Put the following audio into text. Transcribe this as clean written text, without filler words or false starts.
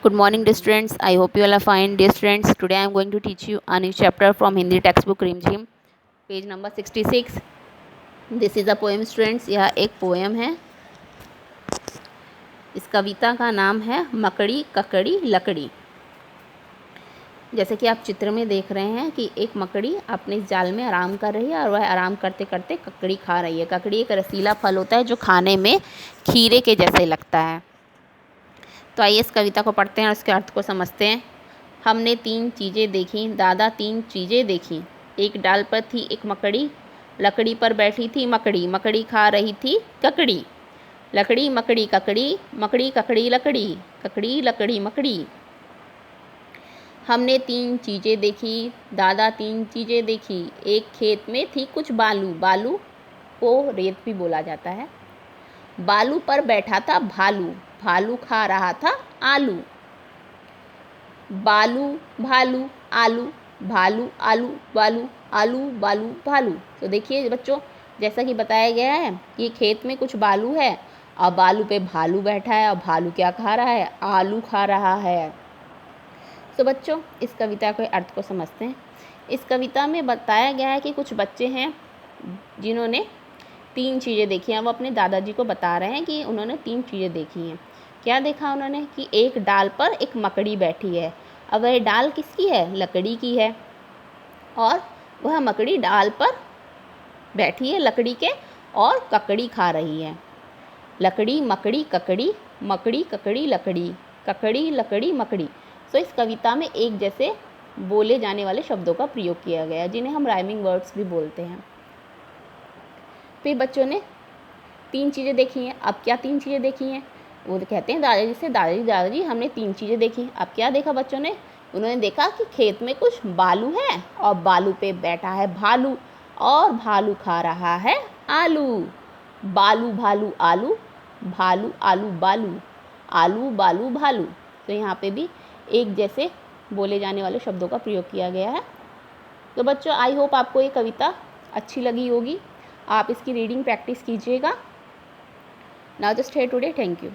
Good morning, dear students. I hope you all are fine, dear students. Today I am going to teach you a new chapter from Hindi textbook Rimjhim, page number 66. This is a poem, students. यह एक poem है. इस कविता का नाम है मकड़ी ककड़ी लकड़ी. जैसे कि आप चित्र में देख रहे हैं कि एक मकड़ी अपने जाल में आराम कर रही है और वह आराम करते करते ककड़ी खा रही है. ककड़ी एक रसीला फल होता है जो खाने में खीरे के जैसे लगता है. तो आइए इस कविता को पढ़ते हैं और उसके अर्थ को समझते हैं. हमने 3 चीज़ें देखी, दादा 3 चीज़ें देखी. एक डाल पर थी एक मकड़ी, लकड़ी पर बैठी थी मकड़ी, मकड़ी खा रही थी ककड़ी. लकड़ी मकड़ी ककड़ी, मकड़ी ककड़ी लकड़ी, ककड़ी लकड़ी मकड़ी. हमने 3 चीज़ें देखी, दादा 3 चीज़ें देखी. एक खेत में थी कुछ बालू, बालू को रेत भी बोला जाता है. बालू पर बैठा था भालू, भालू खा रहा था आलू. बालू भालू आलू, भालू आलू बालू, आलू बालू भालू. तो देखिए बच्चों, जैसा कि बताया गया है कि खेत में कुछ बालू है और बालू पे भालू बैठा है और भालू क्या खा रहा है? आलू खा रहा है. तो बच्चों, इस कविता के अर्थ को समझते हैं. इस कविता में बताया गया है कि कुछ बच्चे हैं जिन्होंने 3 चीज़ें देखी हैं. वो अपने दादाजी को बता रहे हैं कि उन्होंने 3 चीज़ें देखी हैं. क्या देखा उन्होंने? कि एक डाल पर एक मकड़ी बैठी है. अब वह डाल किसकी है? लकड़ी की है. और वह मकड़ी डाल पर बैठी है लकड़ी के और ककड़ी खा रही है. लकड़ी मकड़ी ककड़ी, मकड़ी ककड़ी लकड़ी, ककड़ी लकड़ी मकड़ी. तो इस कविता में एक जैसे बोले जाने वाले शब्दों का प्रयोग किया गया है जिन्हें हम राइमिंग वर्ड्स भी बोलते हैं. फिर बच्चों ने 3 चीज़ें देखी हैं. अब क्या 3 चीज़ें देखी हैं? वो तो कहते हैं दादाजी से, दादाजी दादाजी हमने 3 चीज़ें देखी. अब क्या देखा बच्चों ने? उन्होंने देखा कि खेत में कुछ बालू है और बालू पे बैठा है भालू और भालू खा रहा है आलू. बालू भालू आलू, भालू आलू बालू, आलू बालू भालू. तो यहाँ पे भी एक जैसे बोले जाने वाले शब्दों का प्रयोग किया गया है. तो बच्चों, आई होप आपको ये कविता अच्छी लगी होगी. आप इसकी रीडिंग प्रैक्टिस कीजिएगा. Now just here today. Thank you.